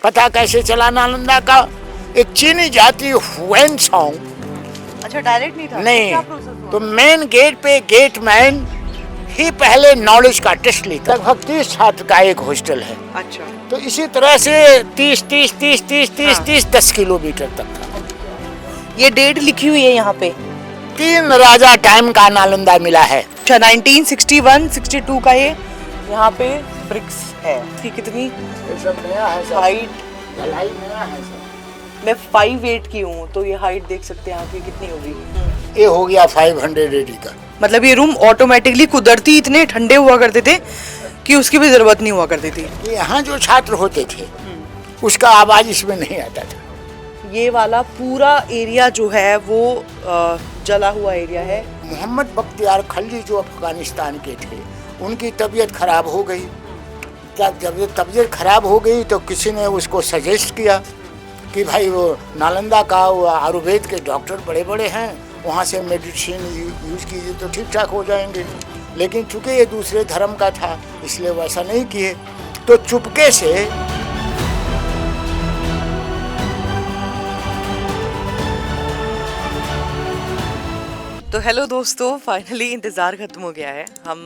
पता कैसे चला नालंदा का? एक चीनी जाति हुएनसांग, अच्छा डायरेक्ट नहीं था? नहीं, क्या प्रोसेस हुआ? तो मेन गेट पे गेट मैन ही पहले नॉलेज का टेस्ट लेता। लगभग 30 छात्र का एक हॉस्टल है। अच्छा, तो इसी तरह से 10 किलोमीटर तक था। ये डेट लिखी हुई है यहाँ पे। 3 राजा टाइम का नालंदा मिला है। अच्छा 1961-62 का ये यहाँ पे ब्रिक्स है। इसकी कितनी ये सब नया है, हाइट? ढलाई नया है सब। मैं 5'8" की हूँ, तो ये हाइट देख सकते हैं यहाँ की कितनी होगी। ये हो गया 500 AD का। मतलब ये रूम ऑटोमेटिकली कुदरती इतने ठंडे हुआ करते थे कि उसकी भी जरूरत नहीं हुआ करती थी। यहाँ जो छात्र होते थे उसका आवाज इसमें नहीं आता था। ये वाला पूरा एरिया जो है वो जला हुआ एरिया है। मोहम्मद बख्तियार खलजी जो अफगानिस्तान के थे, उनकी तबीयत खराब हो गई। जब तबीयत खराब हो गई तो किसी ने उसको सजेस्ट किया कि भाई वो नालंदा का वो आयुर्वेद के डॉक्टर बड़े बड़े हैं, वहाँ से मेडिसिन यूज कीजिए तो ठीक ठाक हो जाएंगे। लेकिन चूंकि ये दूसरे धर्म का था इसलिए वैसा नहीं किए, तो चुपके से तो हेलो दोस्तों, फाइनली इंतज़ार ख़त्म हो गया है। हम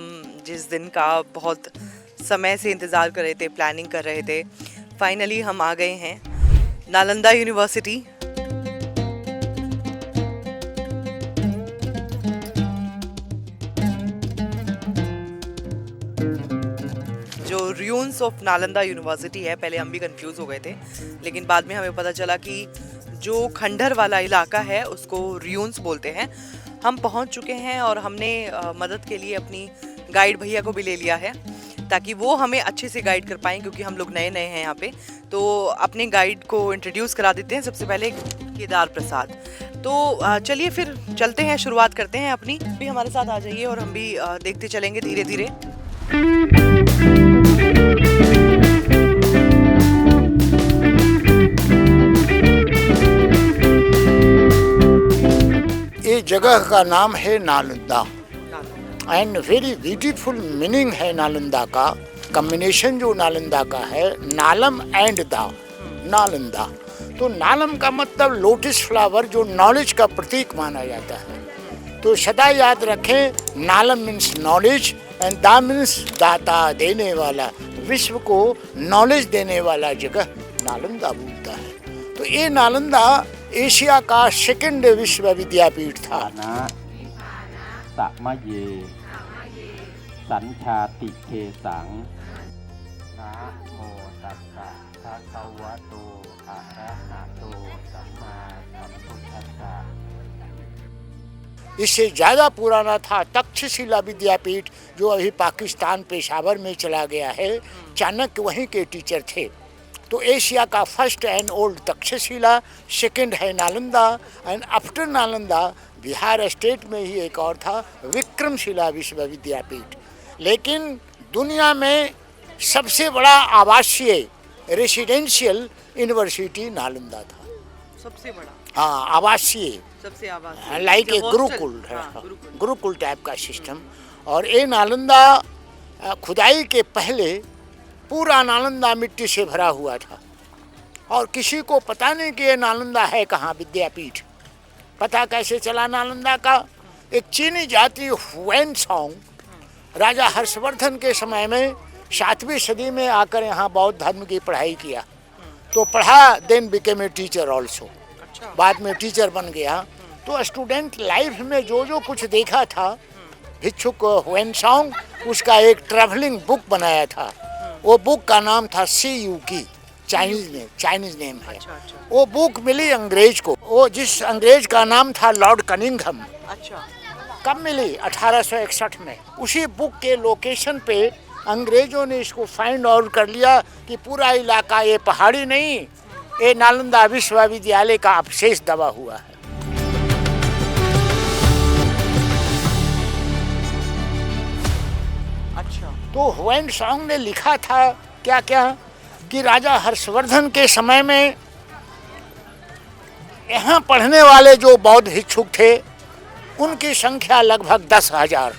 जिस दिन का बहुत समय से इंतज़ार कर रहे थे, प्लानिंग कर रहे थे, फाइनली हम आ गए हैं नालंदा यूनिवर्सिटी। जो र्यून्स ऑफ नालंदा यूनिवर्सिटी है, पहले हम भी कंफ्यूज हो गए थे, लेकिन बाद में हमें पता चला कि जो खंडहर वाला इलाका है उसको र्यून्स बोलते हैं। हम पहुंच चुके हैं और हमने मदद के लिए अपनी गाइड भैया को भी ले लिया है ताकि वो हमें अच्छे से गाइड कर पाएँ, क्योंकि हम लोग नए नए हैं यहाँ पे। तो अपने गाइड को इंट्रोड्यूस करा देते हैं। सबसे पहले केदार प्रसाद। तो चलिए फिर चलते हैं, शुरुआत करते हैं अपनी। भी हमारे साथ आ जाइए और हम भी देखते चलेंगे धीरे धीरे। ये जगह का नाम है Nalanda and very beautiful meaning है नालंदा का। कॉम्बिनेशन जो नालंदा का है, नालम एंड दा, नालंदा। तो नालम का मतलब लोटस फ्लावर, जो नॉलेज का प्रतीक माना जाता है। तो सदा याद रखें, नालम मीन्स नॉलेज एंड दा मीन्स दाता, देने वाला। विश्व को नॉलेज देने वाला जगह नालंदा बोलता है। तो ये नालंदा एशिया का सेकंड विश्वविद्यापीठ था। समये संख्याति के संग ना मो तस्सा भगवतो अरहतो सम्मा संबुद्धस्सा। इससे ज्यादा पुराना था तक्षशिला विद्यापीठ, जो अभी पाकिस्तान पेशावर में चला गया है। चाणक्य वहीं के टीचर थे। तो एशिया का first and old Takshashila, second है Nalanda, and after Nalanda Bihar state में ही एक और था, विक्रमशिला विश्वविद्यापीठ। लेकिन दुनिया में सबसे बड़ा आवासीय रेसिडेंशियल यूनिवर्सिटी नालंदा था। सबसे बड़ा, हाँ, आवासीय, सबसे आवासीय, लाइक ए गुरुकुल है, गुरुकुल टाइप का सिस्टम। और ये नालंदा खुदाई के पहले पूरा नालंदा मिट्टी से भरा हुआ था और किसी को पता नहीं कि ये नालंदा है कहाँ विद्यापीठ। पता कैसे चला नालंदा का? एक चीनी जाति हुएनसांग राजा हर्षवर्धन के समय में 7वीं सदी में आकर यहाँ बौद्ध धर्म की पढ़ाई किया। तो पढ़ा, then became a teacher also. बाद में टीचर बन गया। तो स्टूडेंट लाइफ में जो जो कुछ देखा था, भिक्षुक हुएनसांग उसका एक ट्रैवलिंग बुक बनाया था। वो बुक का नाम था सीयूकी, चाइनीज नेम है। वो बुक मिली अंग्रेज को, वो जिस अंग्रेज का नाम था लॉर्ड कनिंघम। अच्छा, कब मिली? 1861 में। उसी बुक के लोकेशन पे अंग्रेजों ने इसको फाइंड आउट कर लिया कि पूरा इलाका ये पहाड़ी नहीं, ये नालंदा विश्वविद्यालय का अवशेष दबा हुआ है। तो हुएनसांग ने लिखा था क्या क्या कि राजा हर्षवर्धन के समय में यहाँ पढ़ने वाले जो बौद्ध भिक्षुक थे उनकी संख्या लगभग 10,000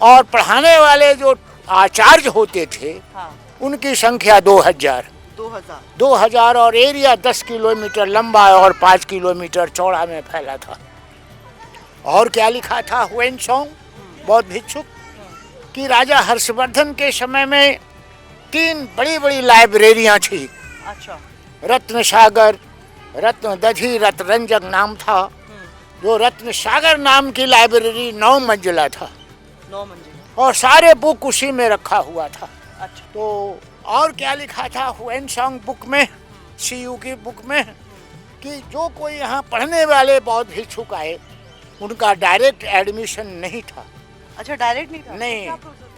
और पढ़ाने वाले जो आचार्य होते थे उनकी संख्या 2000। 2000 और एरिया 10 किलोमीटर लंबा और 5 किलोमीटर चौड़ा में फैला था। और क्या लिखा था हुएनसांग बौद्ध भिक्षुक कि राजा हर्षवर्धन के समय में 3 बड़ी बड़ी लाइब्रेरियां थी। अच्छा। रत्न सागर, रत्न दधी, रत्नरंजक नाम था। जो रत्न सागर नाम की लाइब्रेरी 9 मंजिला था। 9 मंजिला। और सारे बुक उसी में रखा हुआ था। अच्छा। तो और क्या लिखा था हुएनसांग बुक में, सीयू की बुक में, कि जो कोई यहाँ पढ़ने वाले बौद्ध भिक्षुक आए उनका डायरेक्ट एडमिशन नहीं था। अच्छा, डायरेक्ट नहीं था? नहीं,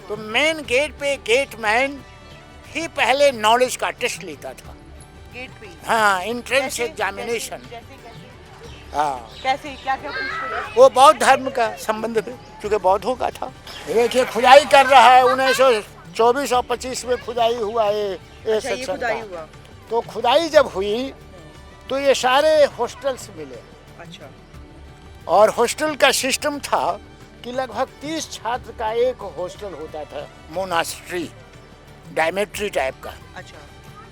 तो मेन गेट पे गेटमैन ही पहले नॉलेज का टेस्ट लेता था। गेट पे? हाँ, एंट्रेंस एग्जामिनेशन। हाँ। कैसे, क्या क्या पूछते थे? वो बौद्ध धर्म का संबंध में, क्योंकि बौद्धों का था। देखिए खुदाई कर रहा है, 1924 और 25 में खुदाई हुआ है। अच्छा, ये खुदाई हुआ। तो खुदाई जब हुई तो ये सारे हॉस्टल्स मिले। अच्छा। और हॉस्टल का सिस्टम था कि लगभग 30 छात्र का एक हॉस्टल होता था, मोनास्ट्री, डायमेट्री टाइप का। अच्छा।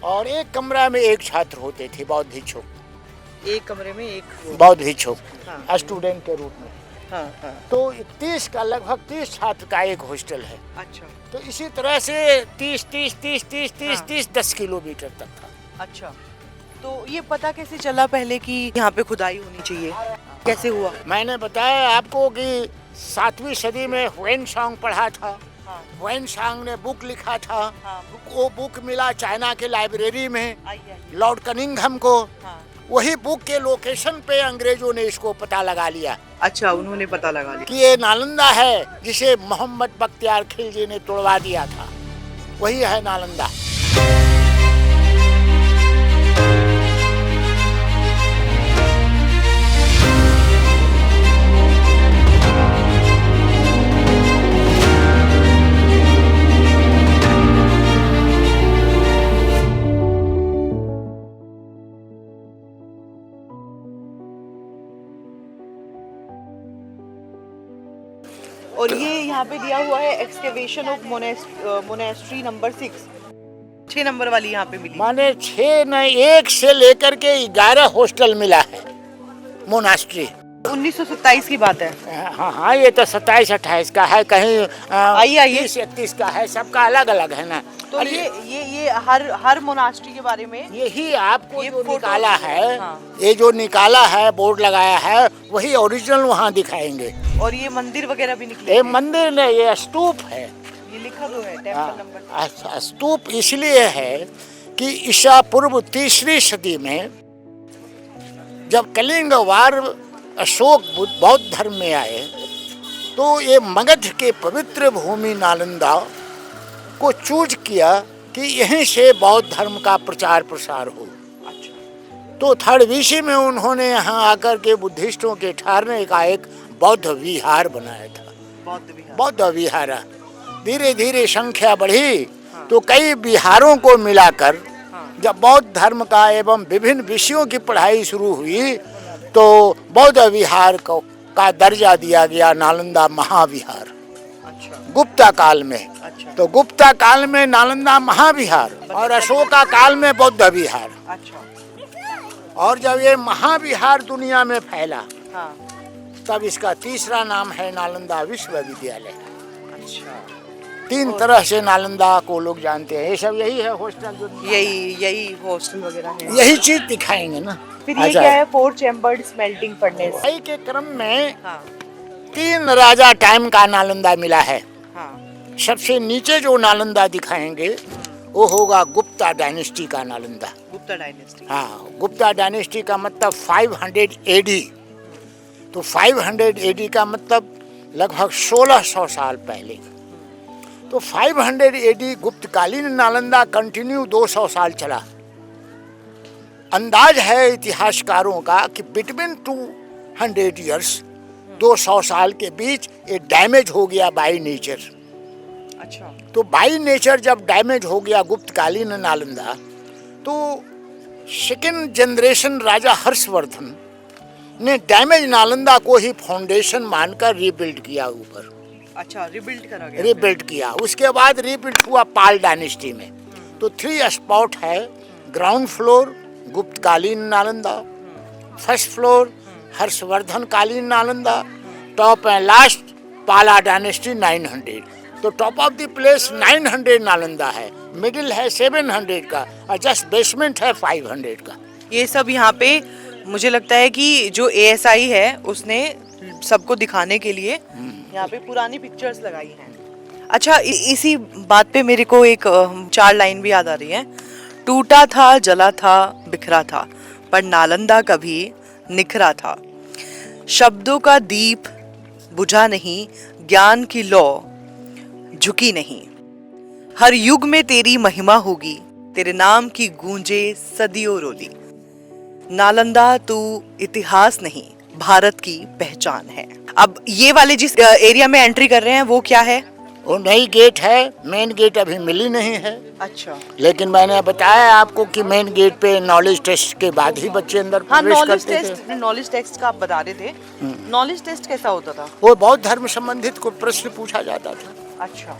और एक कमरा में एक छात्र होते थे बौद्ध भिक्षुक। एक कमरे में एक बौद्ध भिक्षुक, हाँ। स्टूडेंट के रूप में। हाँ, हाँ। तो 30 का लगभग 30 छात्र का एक हॉस्टल है। अच्छा। तो इसी तरह से 30 किलोमीटर तक था। अच्छा, तो ये पता कैसे चला पहले कि यहाँ पे खुदाई होनी चाहिए? कैसे हुआ? मैंने बताया आपको कि 7वीं सदी में हुएनसांग पढ़ा था। हाँ। हुएनसांग ने बुक लिखा था। हाँ, वो बुक मिला चाइना के लाइब्रेरी में आई। लॉर्ड कनिंघम को। हाँ। वही बुक के लोकेशन पे अंग्रेजों ने इसको पता लगा लिया। अच्छा, उन्होंने पता लगा लिया कि ये नालंदा है, जिसे मोहम्मद बख्तियार खिलजी ने तोड़वा दिया था, वही है नालंदा। और ये यहाँ पे दिया हुआ है excavation of monastery number 6 number वाली यहाँ पे मिली। माने 6 न 1 से लेकर के 11 हॉस्टल मिला है मोनास्ट्री। 1927 की बात है। हाँ हाँ, ये तो 27-28 का है, कहीं आइए 30-31 का है, सबका अलग अलग है ना। तो ये हर मोनास्ट्री के बारे में यही आपको ये जो फोटो निकाला है। हाँ। ये जो निकाला है, बोर्ड लगाया है, वही ओरिजिनल वहाँ दिखाएंगे। और ये मंदिर वगैरह भी निकले? ये मंदिर नहीं, ये स्तूप है। ये लिखा तो है टेम्पल नंबर। स्तूप इसलिए है कि ईसा पूर्व 3री सदी में जब कलिंग वार अशोक बौद्ध धर्म में आए तो ये मगध के पवित्र भूमि नालंदा को चूज किया कि यहीं से बौद्ध धर्म का प्रचार प्रसार हो। अच्छा। तो 3rd BC में उन्होंने यहाँ आकर के बुद्धिस्टों के ठहरने का एक बौद्ध विहार बनाया था। बौद्ध विहार। धीरे धीरे संख्या बढ़ी। हाँ। तो कई विहारों को मिलाकर जब बौद्ध धर्म का एवं विभिन्न विषयों की पढ़ाई शुरू हुई तो बौद्ध विहार का दर्जा दिया गया नालंदा महाविहार। अच्छा। गुप्ता काल में। अच्छा। तो गुप्ता काल में नालंदा महाविहार और अशोका काल में बौद्ध विहार। अच्छा। और जब ये महाविहार दुनिया में फैला, हाँ। तब इसका 3रा नाम है नालंदा विश्वविद्यालय। अच्छा। 3 तरह से नालंदा को लोग जानते हैं। ये सब यही है हॉस्टल जो यही हॉस्टल वगैरह है। यही चीज दिखाएंगे ना। फिर ये क्या है? 4 चैम्बर्ड स्मेल्टिंग फर्नेस। भाई के क्रम में हाँ। 3 राजा टाइम का नालंदा मिला है। हाँ। सबसे नीचे जो नालंदा दिखाएंगे वो होगा गुप्ता डायनेस्टी का नालंदा। गुप्ता डायनेस्टी। हाँ, गुप्ता डायनेस्टी का मतलब 500 AD। तो 500 AD का मतलब लगभग 1600 साल पहले। तो 500 AD गुप्तकालीन नालंदा कंटिन्यू 200 साल चला। अंदाज है इतिहासकारों का कि बिटवीन 200 ईयर्स 200 साल के बीच ये डैमेज हो गया बाई नेचर। अच्छा। तो बाई नेचर जब डैमेज हो गया गुप्तकालीन नालंदा तो 2nd जनरेशन राजा हर्षवर्धन ने डैमेज नालंदा को ही फाउंडेशन मानकर रीबिल्ड किया ऊपर। अच्छा, रीबिल्ड करा गया। रीबिल्ड किया। उसके बाद रीबिल्ड हुआ पाल डायनेस्टी में। तो 3 स्पॉट है। ग्राउंड फ्लोर गुप्तकालीन नालंदा, फर्स्ट फ्लोर हर्षवर्धन कालीन Nalanda, top and last Pala dynasty 900। तो top of the place 900 Nalanda है, मिडिल है 700 का और जस्ट बेसमेंट है 500 का। ये सब यहाँ पे मुझे लगता है कि जो ASI है उसने सबको दिखाने के लिए यहाँ पे पुरानी पिक्चर्स लगाई हैं। अच्छा, इसी बात पे मेरे को एक 4 लाइन भी याद आ रही है। टूटा था, जला था, बिखरा था, पर नालंदा कभी निखरा था। शब्दों का दीप बुझा नहीं, ज्ञान की लौ झुकी नहीं। हर युग में तेरी महिमा होगी, तेरे नाम की गूंजे सदियों रोली। नालंदा तू इतिहास नहीं, भारत की पहचान है। अब ये वाले जिस एरिया में एंट्री कर रहे हैं वो क्या है? वो नई गेट है, मेन गेट अभी मिली नहीं है। अच्छा, लेकिन मैंने बताया आपको कि मेन गेट पे नॉलेज टेस्ट के बाद ही बच्चे अंदर हाँ, प्रवेश नॉलेज करते टेस्ट, थे। नॉलेज टेस्ट का आप बता रहे थे। नॉलेज टेस्ट कैसा होता था? वो बौद्ध धर्म संबंधित को प्रश्न पूछा जाता था, अच्छा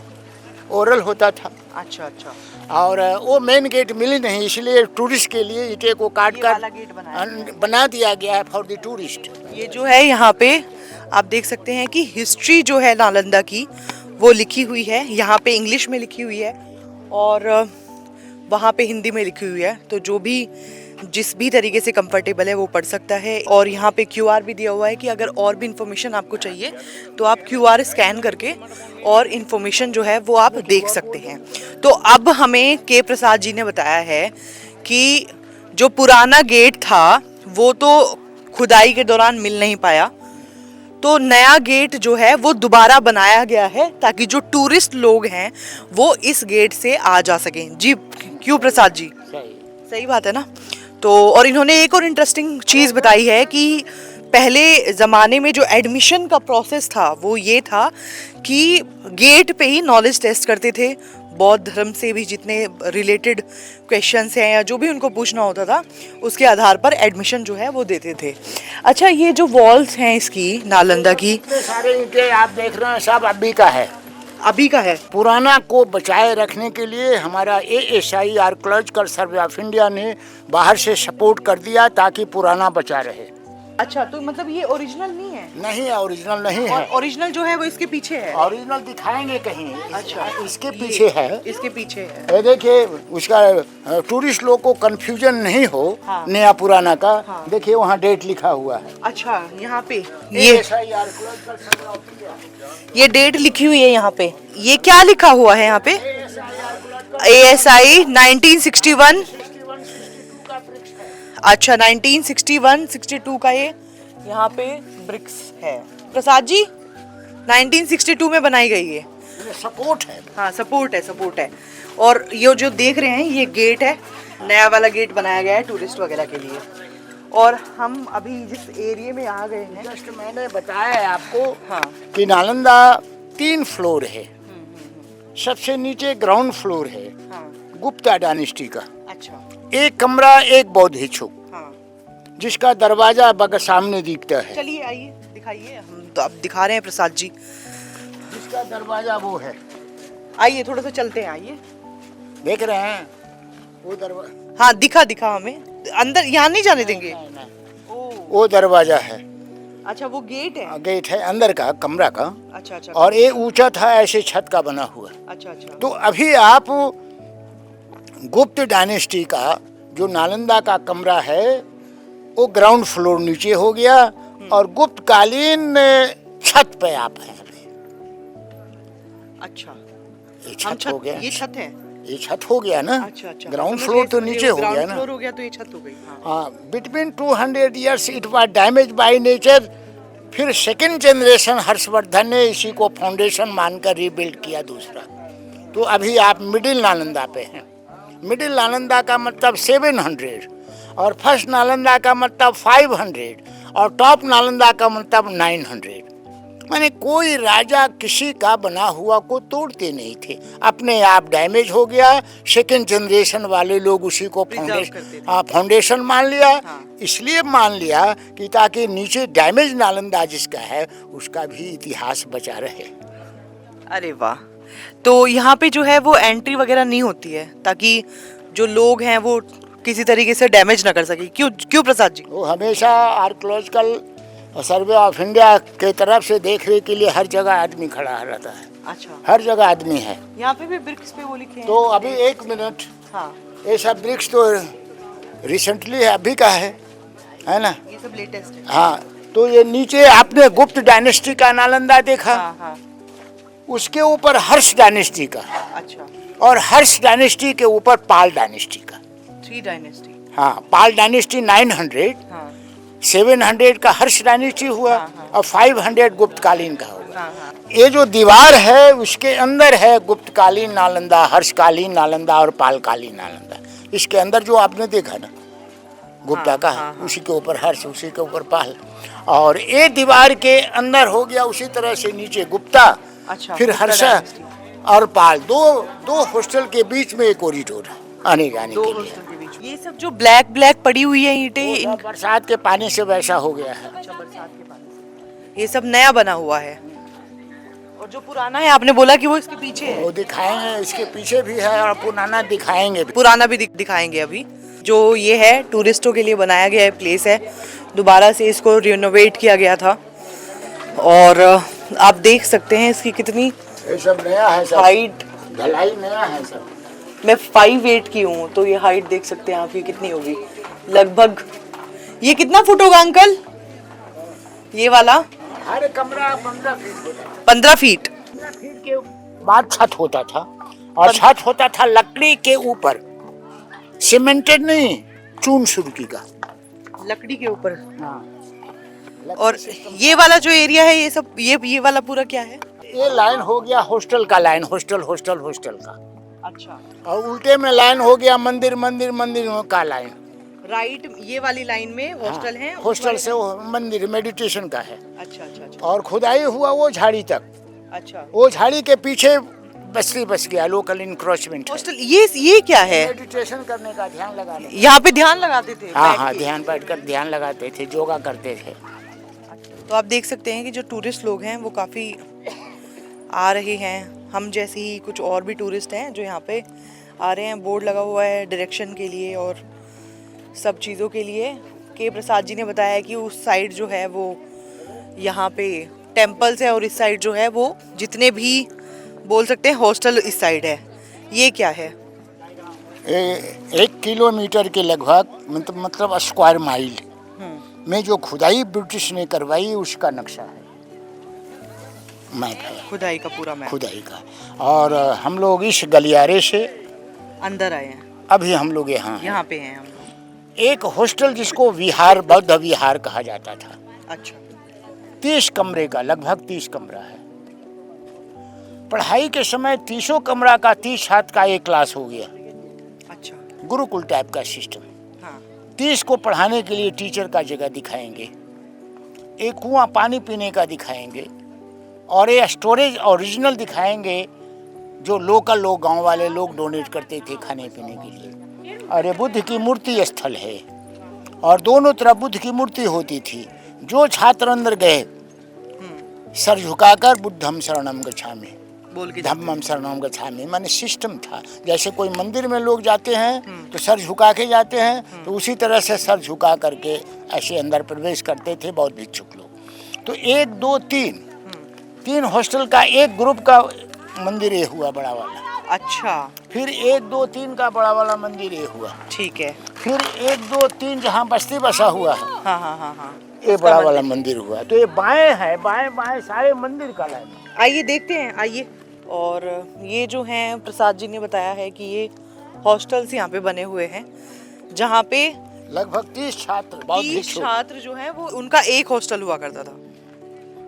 ओरल होता था। अच्छा अच्छा, और वो मेन गेट मिली नहीं, इसलिए टूरिस्ट के लिए ईंटे को काट ये कर वाला गेट बनाया बना दिया गया है फॉर द टूरिस्ट। ये जो है यहाँ पे आप देख सकते हैं कि हिस्ट्री जो है नालंदा की वो लिखी हुई है। यहाँ पे इंग्लिश में लिखी हुई है और वहाँ पे हिंदी में लिखी हुई है। तो जो भी जिस भी तरीके से कंफर्टेबल है वो पढ़ सकता है। और यहाँ पे QR भी दिया हुआ है कि अगर और भी इंफॉर्मेशन आपको चाहिए तो आप QR स्कैन करके और इन्फॉर्मेशन जो है वो आप देख सकते हैं। तो अब हमें के प्रसाद जी ने बताया है कि जो पुराना गेट था वो तो खुदाई के दौरान मिल नहीं पाया, तो नया गेट जो है वो दोबारा बनाया गया है ताकि जो टूरिस्ट लोग हैं वो इस गेट से आ जा सकें। जी क्यों प्रसाद जी? सही बात है ना। तो और इन्होंने एक और इंटरेस्टिंग चीज़ बताई है कि पहले ज़माने में जो एडमिशन का प्रोसेस था वो ये था कि गेट पे ही नॉलेज टेस्ट करते थे। बौद्ध धर्म से भी जितने रिलेटेड क्वेश्चंस हैं या जो भी उनको पूछना होता था उसके आधार पर एडमिशन जो है वो देते थे। अच्छा, ये जो वॉल्स हैं इसकी नालंदा की, इतने सारे ईंटे आप देख रहे हैं सब अभी का है, अभी का है। पुराना को बचाए रखने के लिए हमारा ASI archaeological survey of India ने बाहर से सपोर्ट कर दिया ताकि पुराना बचा रहे। अच्छा, तो मतलब ये ओरिजिनल नहीं है? नहीं है, ओरिजिनल नहीं है। ओरिजिनल जो है वो इसके पीछे है। ओरिजिनल दिखाएंगे कहीं। अच्छा, इसके पीछे है, इसके पीछे है। ये देखिए, उसका टूरिस्ट लोग को कंफ्यूजन नहीं हो। हाँ। नया पुराना का। हाँ। देखिए वहाँ डेट लिखा हुआ है। अच्छा, यहाँ पे ये ASI archaeological survey of India. ये डेट लिखी हुई है यहाँ पे। ये क्या लिखा हुआ है यहाँ पे? ASI 1961। अच्छा, 1961-62 का ये यहाँ पे ब्रिक्स है। प्रसाद जी 1962 में बनाई गई है। सपोर्ट है। हाँ, सपोर्ट है, सपोर्ट है। और ये जो देख रहे हैं ये गेट है, नया वाला गेट बनाया गया है टूरिस्ट वगैरह के लिए। और हम अभी जिस एरिया में आ गए हैं, जस्ट मैंने बताया है आपको हाँ, कि नालंदा 3 फ्लोर है। सबसे नीचे ग्राउंड फ्लोर है हाँ, गुप्ता डायनेस्टी का। अच्छा, एक कमरा एक बौद्ध भिक्षु हाँ। जिसका दरवाजा बग सामने दिखता है। चलिए आइए दिखाइए, हम तो अब दिखा रहे हैं प्रसाद जी। जिसका दरवाजा वो है, आइए थोड़ा सा चलते हैं, आइए। देख रहे हैं वो दरवाजा। हाँ, दिखा हमें। अंदर यहाँ नहीं जाने देंगे। ओ, वो दरवाजा है। अच्छा, वो गेट है। गेट है अंदर का कमरा का। अच्छा अच्छा, और ये ऊंचा था, ऐसे छत का बना हुआ। अच्छा अच्छा। तो अभी आप गुप्त डायनेस्टी का जो नालंदा का कमरा है वो ग्राउंड फ्लोर नीचे हो गया और गुप्तकालीन छत पे आप हैं अभी। अच्छा, ये हम छत हो गया। ये छत है। ये छत हो गया ना। अच्छा अच्छा, ग्राउंड समझ फ्लोर गए, तो समझ नीचे गए। हो गया ग्राउंड ना। फ्लोर हो गया तो ये छत हो गई। हाँ। हाँ, between 200 years it was damage by nature. फिर सेकंड जनरेशन हर्षवर्धन ने इसी को फाउंडेशन मानकर रीबिल्ड किया दूसरा। तो अभी आप मिडिल नालंदा पे हैं। मिडिल नालंदा का मतलब 700 और फर्स्ट नालंदा का मतलब 500 और टॉप नालंदा का मतलब 900। माने कोई राजा किसी का बना हुआ को तोड़ते नहीं थे, अपने आप डैमेज हो गया। सेकंड जनरेशन वाले लोग उसी को फाउंडेशन मान लिया। हाँ। इसलिए मान लिया कि ताकि नीचे डैमेज नालंदा जिसका है उसका भी इतिहास बचा रहे। अरे वाह, तो यहाँ पे जो है वो एंट्री वगैरह नहीं होती है ताकि जो लोग हैं वो किसी तरीके से डैमेज ना कर सके। क्यों क्यों प्रसाद जी? वो हमेशा आर्कोलॉजिकल सर्वे ऑफ इंडिया के तरफ से देखने के लिए हर जगह आदमी खड़ा रहता है। अच्छा, हर जगह आदमी है। यहाँ पे भी ब्रिक्स पे वो लिखे हैं। तो अभी एक मिनट, हाँ, ये सब वृक्ष तो रिसेंटली अभी का है ना? ये सब लेटेस्ट है। हाँ, तो ये नीचे आपने गुप्त डायनेस्टी का नालंदा देखा, हाँ हाँ। उसके ऊपर हर्ष डायनेस्टी का, अच्छा, और हर्ष डायनेस्टी के ऊपर पाल डायनेस्टी का। 3 डायनेस्टी। हाँ, पाल डायनेस्टी 900, हाँ 700 का हर्ष डायनेस्टी हुआ, और 500 गुप्तकालीन का हुआ। हाँ हाँ। ये जो दीवार है उसके अंदर है गुप्तकालीन नालंदा, हर्षकालीन नालंदा और पालकालीन नालंदा। इसके अंदर जो आपने देखा ना गुप्ता का, उसी के ऊपर हर्ष, उसी के ऊपर पाल, और ये दीवार के अंदर हो गया उसी तरह से नीचे गुप्ता, अच्छा, फिर गुप्ता हर्ष डायनेस्टी। और पाल। दो हॉस्टल के बीच में एक कॉरिडोर है आने जाने दो के लिए। हॉस्टल के बीच। ये सब जो ब्लैक ब्लैक पड़ी हुई है ईंटें, वो सब बरसात के पानी से वैसा हो गया है। अच्छा, बरसात के पानी से ये सब नया बना हुआ है। और जो पुराना है आपने बोला कि वो इसके पीछे है। वो दिखाएंगे, इसके पीछे भी है और पुराना दिखाएंगे भी। पुराना भी दिखाएंगे अभी। जो ये है टूरिस्टों के लिए बनाया गया है प्लेस है, दोबारा से इसको रिनोवेट किया गया था। और आप देख सकते हैं इसकी कितनी ये सब नया है, सब हाइट, ढलाई नया है सब। मैं 5'8" की हूँ तो ये हाइट देख सकते हैं आप, ये कितनी होगी लगभग। ये कितना फुट होगा अंकल ये वाला? हर कमरा 15 फीट होता था। 15 फीट। 15 फीट के बाद छत होता था, और छत होता था लकड़ी के ऊपर, सीमेंटेड नहीं, चून सुर्की का। लकड़ी के ऊपर। हाँ। और ये वाला जो एरिया है ये सब, ये वाला पूरा क्या है? ये लाइन हो गया हॉस्टल का लाइन, हॉस्टल का। अच्छा, और उल्टे में लाइन हो गया मंदिर का लाइन। राइट, ये वाली लाइन में हॉस्टल है। हॉस्टल से वो मंदिर मेडिटेशन का है। अच्छा अच्छा अच्छा। और खुदाई हुआ वो झाड़ी तक। अच्छा, वो झाड़ी के पीछे बस्ती बस गया, लोकल इंक्रोचमेंट। हॉस्टल ये क्या है? मेडिटेशन करने का, ध्यान लगाने। यहाँ पे ध्यान लगाते थे? हाँ, ध्यान बैठकर ध्यान लगाते थे, योगा करते थे। तो आप देख सकते हैं कि जो टूरिस्ट लोग हैं वो काफ़ी आ रहे हैं। हम जैसे ही कुछ और भी टूरिस्ट हैं जो यहाँ पे आ रहे हैं। बोर्ड लगा हुआ है डायरेक्शन के लिए और सब चीज़ों के लिए। के प्रसाद जी ने बताया कि उस साइड जो है वो यहाँ पे टेम्पल्स है, और इस साइड जो है वो जितने भी बोल सकते हैं हॉस्टल इस साइड है। ये क्या है? 1 किलोमीटर के लगभग, मतलब स्क्वायर माइल में जो खुदाई ब्रिटिश ने करवाई उसका नक्शा है, मैप है खुदाई का पूरा मैप। खुदाई का। और हम लोग इस गलियारे से अंदर आए हैं, अभी हम लोग यहाँ पे हैं हम लोग। एक हॉस्टल जिसको विहार, बौद्ध विहार कहा जाता था। अच्छा, 30 कमरे का, लगभग 30 कमरा है। पढ़ाई के समय 30 कमरा का 30 छात्र का एक क्लास हो गया। अच्छा, गुरुकुल टाइप का सिस्टम। हाँ 30 को पढ़ाने के लिए टीचर का जगह दिखाएंगे, एक कुआं पानी पीने का दिखाएंगे, और ये स्टोरेज ओरिजिनल दिखाएंगे जो लोकल लोग, गांव वाले लोग डोनेट करते थे खाने पीने के लिए। और ये बुद्ध की मूर्ति स्थल है, और दोनों तरफ बुद्ध की मूर्ति होती थी। जो छात्र अंदर गए सर झुकाकर बुद्धम शरणम गच्छामि, बोल के धम्मम शरणम गच्छामि, माने सिस्टम था। जैसे कोई मंदिर में लोग जाते हैं तो सर झुका के जाते हैं, तो उसी तरह से सर झुका करके ऐसे अंदर प्रवेश करते थे बहुत भिक्षुक लोग। तो 1 2 3 हॉस्टल का एक ग्रुप का मंदिर ये हुआ बड़ा वाला। अच्छा, फिर 1 2 3 का बड़ा वाला मंदिर ये हुआ। ठीक है। फिर 1 2 3 जहाँ बस्ती बसा हुआ है, हाँ हाँ हाँ हाँ, ये बड़ा वाला मंदिर हुआ। तो ये बाएं है, बाएं सारे मंदिर का लाइन। आइए देखते हैं, आइए। और ये जो हैं प्रसाद जी ने बताया है कि ये हॉस्टल्स यहाँ पे बने हुए हैं जहाँ पे लगभग 30 छात्र, 30 छात्र जो हैं वो उनका एक हॉस्टल हुआ करता था,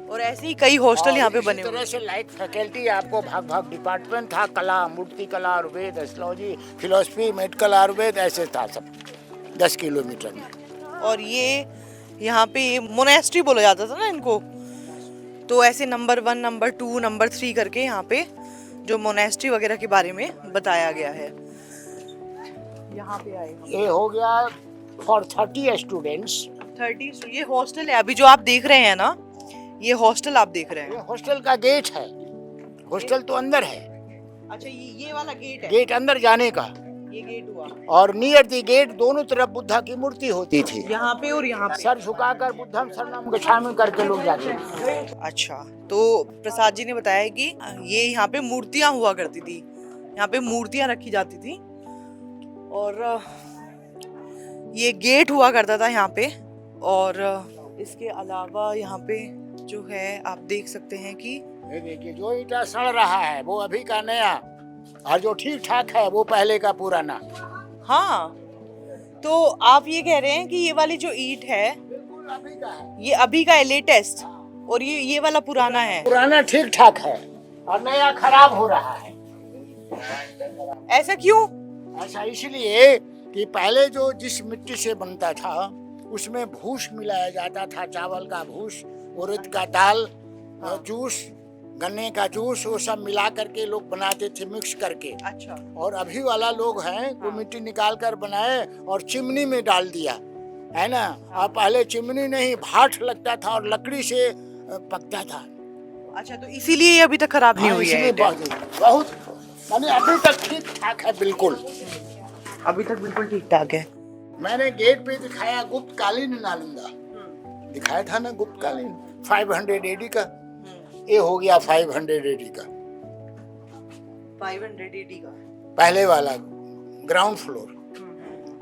और ऐसे ही कई हॉस्टल यहाँ पे बने हुए हैं। इसी तरह से लाइक फैकल्टी आपको भाग डिपार्टमेंट था, कला, मूर्ति कला, Ayurveda, astrology, philosophy, medical, Ayurveda, ऐसे था सब 10 किलोमीटर में। और ये यहाँ पे मोनेस्ट्री बोला जाता था ना इनको, तो ऐसे नंबर 1, नंबर 2, नंबर 3 करके यहाँ पे जो मोनेस्ट्री वगैरह के बारे में बताया गया है। यहाँ पे आए ये हो गया फॉर 30 स्टूडेंट्स। 30। ये हॉस्टल है अभी जो आप देख रहे हैं ना, ये हॉस्टल आप देख रहे हैं। ये हॉस्टल का गेट है, हॉस्टल तो अंदर है। अच्छा, ये वाला गेट है, गेट अंदर जाने का। ये गेट हुआ और नियर द गेट दोनों तरफ बुद्धा की मूर्ति होती थी। यहाँ पे और यहाँ पे। सर झुकाकर बुद्धम शरणम गच्छामि करके लोग जाते थे। अच्छा, तो प्रसाद जी ने बताया कि ये यहाँ पे मूर्तियां हुआ करती थी, यहाँ पे मूर्तियां रखी जाती थी और ये गेट हुआ करता था यहाँ पे। और इसके अलावा यहाँ पे जो है आप देख सकते हैं कि ये देखिए जो ईटा सड़ रहा है वो अभी का नया, और जो ठीक ठाक है वो पहले का पुराना। हाँ, तो आप ये कह रहे हैं कि ये वाली जो ईंट है बिल्कुल अभी का है, ये अभी का है, लेटेस्ट, और ये वाला पुराना है। पुराना ठीक ठाक है और नया खराब हो रहा है। ऐसा क्यों? ऐसा इसलिए कि पहले जो जिस मिट्टी से बनता था उसमें भूस मिलाया जाता था, चावल का भूस, उड़द का दाल, जूस, गन्ने का जूस, वो सब मिला करके लोग बनाते थे मिक्स करके। अच्छा। और अभी वाला लोग हैं वो मिट्टी निकाल कर बनाए और चिमनी में डाल दिया, है ना। और पहले चिमनी नहीं, भाट लगता था और लकड़ी से पकता था। अच्छा, तो इसीलिए ये अभी तक खराब नहीं हाँ, हुई है। इसलिए बहुत माने अभी तक ठीक ठाक है, बिल्कुल अभी तक बिल्कुल ठीक ठाक है। मैंने गेट पे दिखाया गुप्तकालीन नालंदा, दिखाया था ना गुप्तकालीन 500 एडी का। ये हो गया 500 एडी का, 500 AD का पहले वाला ग्राउंड फ्लोर।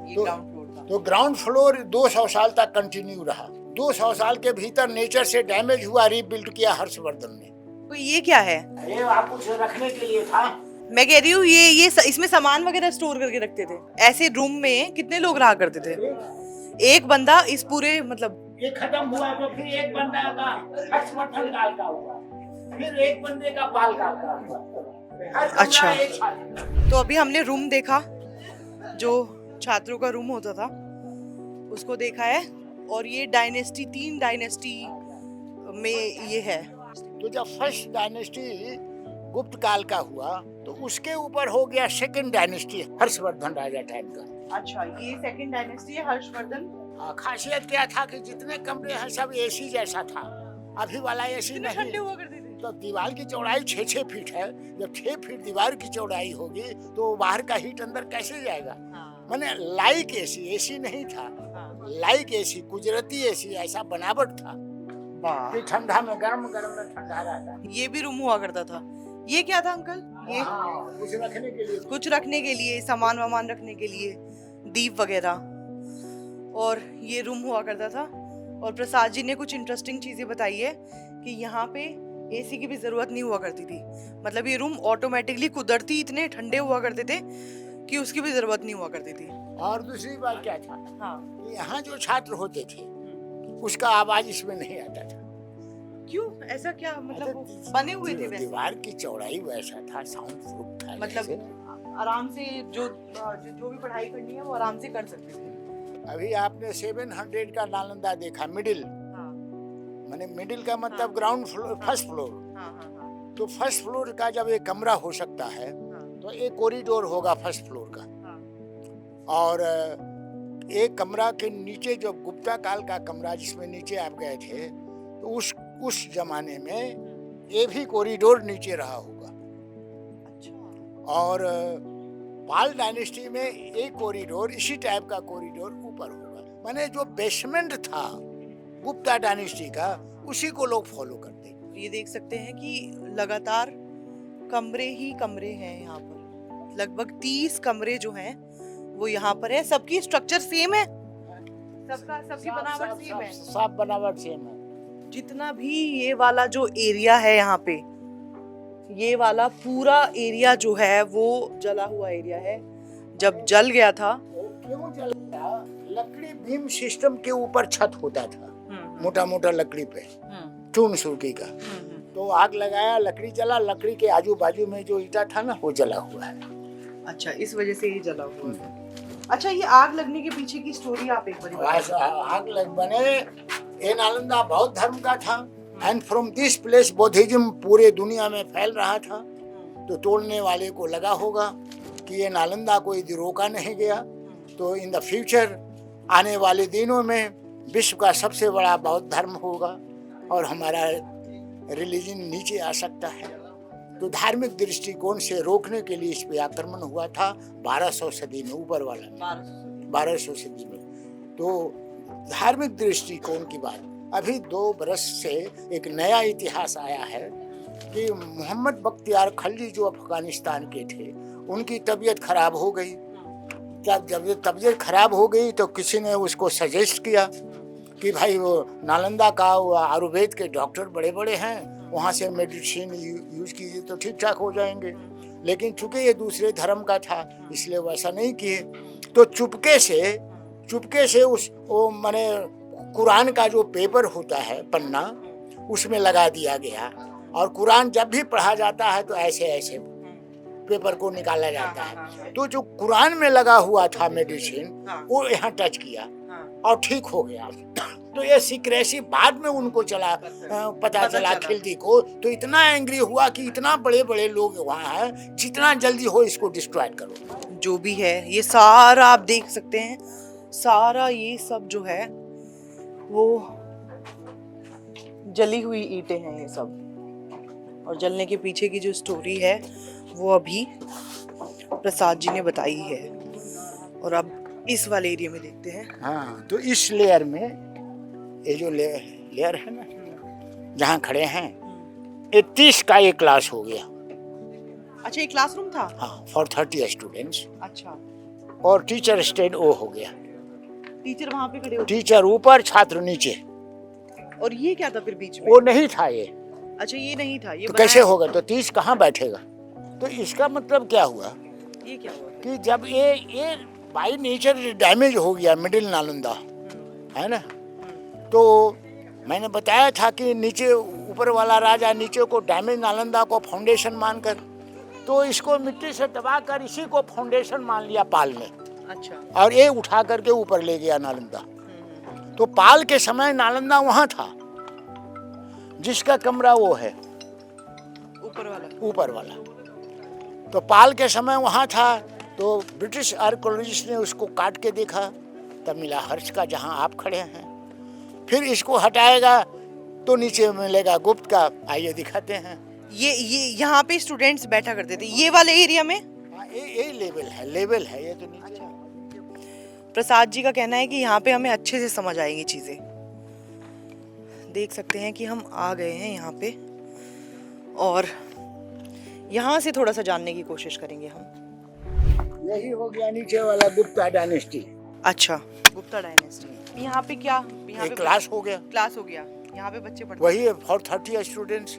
ये तो- ग्राउंड फ्लोर था। तो ग्राउंड फ्लोर 200 साल तक कंटिन्यू रहा। 200 साल के भीतर नेचर से डैमेज हुआ, रीबिल्ड किया हर्षवर्धन ने। तो ये क्या है? अरे आप कुछ रखने के लिए था। मैं कह रही हूँ ये इसमें सामान वगैरह स्टोर करके रखते थे। ऐसे रूम में कितने लोग रहा करते थे? एक बंदा इस पूरे मतलब ये खत्म हुआ तो फिर एक बंदा का हर्षवर्धन काल का हुआ, फिर एक बंदे का पाल काल का हुआ। अच्छा। तो अभी हमने रूम देखा, जो छात्रों का रूम होता था उसको देखा है, और ये डायनेस्टी 3 डायनेस्टी में ये है। तो जब फर्स्ट डायनेस्टी गुप्त काल का हुआ तो उसके ऊपर हो गया सेकंड डायनेस्टी हर्षवर्धन राजा टाइम का। अच्छा, ये सेकंड डायनेस्टी है हर्षवर्धन। खासियत क्या था कि जितने कमरे हैं सब एसी जैसा था, अभी वाला एसी कितने नहीं। ठंडे हुआ करते थे। तो दीवार की चौड़ाई 6-6 फीट है, जब 6 फीट दीवार की चौड़ाई होगी तो बाहर का हीट अंदर कैसे जाएगा। माने लाइक एसी, एसी नहीं था, लाइक एसी, कुदरती एसी, ऐसा बनावट था कि ठंडा में गर्म, गर्म में ठंडा रहता। ये भी रूम हुआ करता था। ये क्या था अंकल? ये कुछ रखने के लिए, कुछ रखने के लिए, सामान वामान रखने के लिए, दीप वगैरह, और ये रूम हुआ करता था। और प्रसाद जी ने कुछ इंटरेस्टिंग चीजें बताई है कि यहाँ पे एसी की भी जरूरत नहीं हुआ करती थी। मतलब ये रूम ऑटोमेटिकली कुदरती इतने ठंडे हुआ करते थे कि उसकी भी जरूरत नहीं हुआ करती थी। और दूसरी बात क्या था हाँ। कि यहाँ जो छात्र होते थे उसका आवाज इसमें नहीं आता था। क्यों? ऐसा क्या? मतलब वो बने हुए थे वैसे? दीवार की चौड़ाई वैसा था, साउंड प्रूफ था, मतलब जैसे। आराम से जो भी पढ़ाई करनी है वो आराम से कर सकते थे। अभी आपने 700 का नालंदा देखा, मिडिल, हाँ। माने मिडिल का मतलब ग्राउंड फ्लोर, फर्स्ट फ्लोर। हाँ, हाँ, हाँ, तो फर्स्ट फ्लोर का जब एक कमरा हो सकता है हाँ, तो एक कॉरिडोर होगा फर्स्ट फ्लोर का, हाँ। और एक कमरा के नीचे जो गुप्ता काल का कमरा जिसमें नीचे आप गए थे, तो उस जमाने में ये भी कॉरिडोर नीचे रहा होगा। अच्छा। और पाल डायनेस्टी में एक कॉरिडोर, इसी टाइप का कॉरिडोर ऊपर होगा। माने जो बेसमेंट था गुप्ता डायनेस्टी का, उसी को लोग फॉलो करते। ये देख सकते हैं कि लगातार कमरे ही कमरे हैं यहाँ पर। लगभग 30 कमरे जो हैं वो यहाँ पर है। सबकी स्ट्रक्चर सेम है, सबकी बनावट सेम है, सब बनावट सेम है। जितना भी ये वाला जो एरिया है यहाँ पे, ये वाला पूरा एरिया जो है वो जला हुआ एरिया है। जब जल गया था, क्यों जल गया? लकड़ी बीम सिस्टम के ऊपर छत होता था, मोटा मोटा लकड़ी पे, चून सुर्की का। तो आग लगाया, लकड़ी जला, लकड़ी के आजू बाजू में जो ईटा था ना वो जला हुआ है। अच्छा, इस वजह से ये जला हुआ है। अच्छा, ये आग लगने के पीछे की स्टोरी आप एक बार बताइए। आग लग बने, ये नालंदा बौद्ध धर्म का था, एंड फ्रॉम दिस प्लेस बौद्धिज्म पूरे दुनिया में फैल रहा था। तो तोड़ने वाले को लगा होगा कि ये नालंदा को यदि रोका नहीं गया तो इन द फ्यूचर आने वाले दिनों में विश्व का सबसे बड़ा बौद्ध धर्म होगा और हमारा रिलीजन नीचे आ सकता है। तो धार्मिक दृष्टिकोण से रोकने के लिए इस पे आक्रमण हुआ था 1200 सदी में, ऊपर वाला में 1200 सदी में। तो धार्मिक दृष्टिकोण की बात, अभी 2 बरस से एक नया इतिहास आया है कि मोहम्मद बख्तियार खलजी जो अफगानिस्तान के थे, उनकी तबीयत खराब हो गई। जब तबीयत खराब हो गई तो किसी ने उसको सजेस्ट किया कि भाई वो नालंदा का वो आयुर्वेद के डॉक्टर बड़े बड़े हैं, वहाँ से मेडिसिन यूज कीजिए तो ठीक ठाक हो जाएंगे। लेकिन चूंकि ये दूसरे धर्म का था इसलिए वैसा नहीं किए। तो चुपके से उस वो माने कुरान का जो पेपर होता है पन्ना, उसमें लगा दिया गया। और कुरान जब भी पढ़ा जाता है तो ऐसे ऐसे पेपर को निकाला जाता है। तो जो कुरान में लगा हुआ था मेडिसिन, वो यहाँ टच किया और ठीक हो गया। तो ये सीक्रेसी बाद में उनको पता चला खिलजी को, तो इतना एंग्री हुआ कि इतना बड़े बड़े लोग वहाँ हैं, जितना जल्दी हो इसको डिस्ट्रॉय करो। जो भी है ये सारा आप देख सकते हैं, सारा ये सब जो है वो जली हुई ईंटें हैं ये सब। और जलने के पीछे की जो स्टोरी है वो अभी प्रसाद जी ने बताई है। और अब इस वाले एरिया में देखते हैं। हाँ, तो इस लेयर में ये जो लेयर है ना, जहाँ खड़े हैं, ये 30 का ये क्लास हो गया। अच्छा, ये क्लासरूम था? हाँ, फॉर 30 स्टूडेंट्स। अच्छा। और टीचर स्टेड ओ हो गया। टीचर वहाँ पे खड़े हो? टीचर ऊपर, छात्र नीचे। और ये क्या था फिर बीच में? वो नहीं था ये। अच्छा, ये नहीं था। ये तो कैसे होगा? तो 30 कहाँ बैठेगा? तो इसका मतलब क्या हुआ? ये क्या हुआ कि जब ये बाई नेचर डैमेज हो गया मिडिल नालंदा, है ना, तो मैंने बताया था कि नीचे ऊपर वाला राजा नीचे को डैमेज नालंदा को फाउंडेशन मानकर, तो इसको मिट्टी से दबा कर इसी को फाउंडेशन मान लिया पाल ने। अच्छा। और ये उठा करके ऊपर ले गया नालंदा। तो पाल के समय नालंदा वहाँ था, जिसका कमरा वो है ऊपर वाला। तो पाल के समय वहाँ था, तो ब्रिटिश आर्कियोलॉजिस्ट ने उसको काट के देखा, तब मिला हर्ष का, जहाँ आप खड़े हैं। फिर इसको हटाएगा तो नीचे मिलेगा गुप्त का। आइए दिखाते हैं। ये यहाँ पे स्टूडेंट्स बैठा करते थे ये वाले एरिया में? ये लेवल है ये तो नीचे। प्रसाद जी का कहना है कि यहाँ पे हमें अच्छे से समझ आएंगी चीजें। देख सकते हैं कि हम आ गए हैं यहाँ पे, और यहाँ से थोड़ा सा जानने की कोशिश करेंगे हम। यही हो गया नीचे वाला गुप्ता डायनेस्टी। अच्छा, गुप्ता डायनेस्टी। यहाँ पे क्या? यहाँ पे क्लास हो गया। क्लास हो गया। यहाँ पे बच्चे पढ़ते वही फॉर 30 स्टूडेंट्स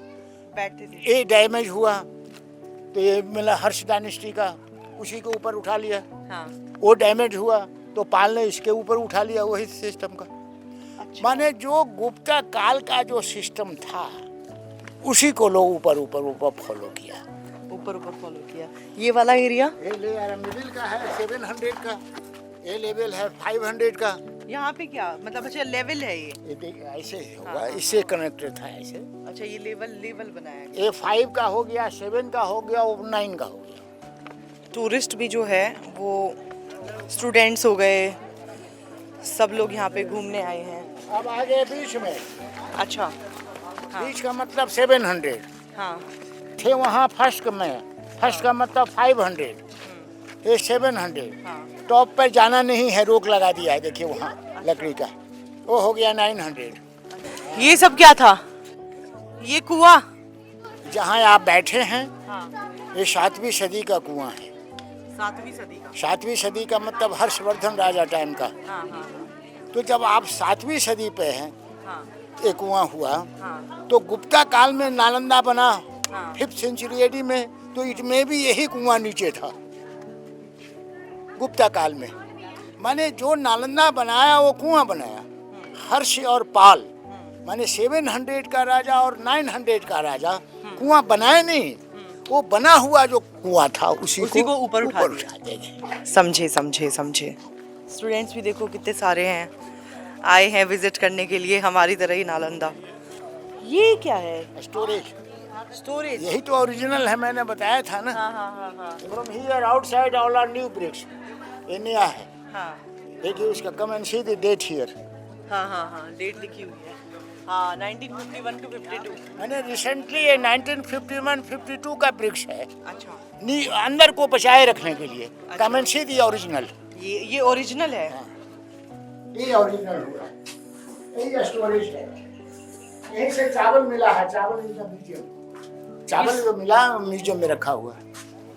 बैठते थे। ये डैमेज हुआ तो ये मिला हर्ष डायनेस्टी का, उसी के ऊपर उठा लिया। हाँ। वो डैमेज हुआ तो पाल ने इसके ऊपर उठा लिया, वही सिस्टम का। अच्छा। माने जो गुप्ता काल का जो सिस्टम था उसी को लोग ऊपर फॉलो किया। ऊपर फॉलो किया। ये वाला एरिया ये मिडिल का है 700 का, ये लेवल है 500 का। यहाँ पे क्या मतलब? अच्छा, लेवल है ये ऐसे होगा। हाँ, इससे कनेक्टेड था ऐसे। अच्छा, ये लेवल बनाया गया। ये 5 का हो गया, 7 का हो गया, 9 का हो गया। टूरिस्ट भी जो है वो स्टूडेंट्स हो गए, सब लोग यहाँ पे घूमने आए हैं। अब आगे बीच में। अच्छा। हाँ। बीच का मतलब 700। हाँ। थे वहाँ फर्स्ट का मतलब 500, ये 700। हाँ। टॉप पर जाना नहीं है, रोक लगा दिया है, देखिए वहाँ लकड़ी का, वो हो गया 900। ये सब क्या था? ये कुआं जहाँ आप बैठे हैं। हाँ। ये 7वीं सदी का कुआं है। 7वीं सदी का मतलब हर्षवर्धन राजा टाइम का। हाँ, हाँ। तो जब आप 7वीं सदी पे हैं, हाँ। एक कुआं हुआ। हाँ। तो गुप्ता काल में नालंदा बना। हाँ। 5th सेंचुरी AD में, तो इसमें भी यही कुआं नीचे था गुप्ता काल में। माने जो नालंदा बनाया वो कुआं बनाया। हर्ष और पाल माने 700 का राजा और 900 का राजा कुआं बनाए नहीं, वो बना हुआ जो कुआं था उसी को ऊपर उठा देंगे। समझे। स्टूडेंट्स भी देखो कितने सारे हैं, आए हैं विजिट करने के लिए हमारी तरह ही नालंदा। ये क्या है? स्टोरेज। यही तो ओरिजिनल है, मैंने बताया था ना। From here outside all are new bricks. ये नया है। हाँ। देखिए उसका come and see the date here. हाँ, डेट लिखी हुई है। हाँ 1951 to 52। मैंने रिसेंटली ये 1951-52 का ब्रिक्स है, अच्छा, अंदर को बचाए रखने के लिए। Come and see the original. ये ओरिजिनल है। ये ओरिजिनल हुआ, यही स्टोरेज है। यहीं से चावल मिला है, चावल म्यूजियम, चावल जो मिला म्यूजियम में रखा हुआ है।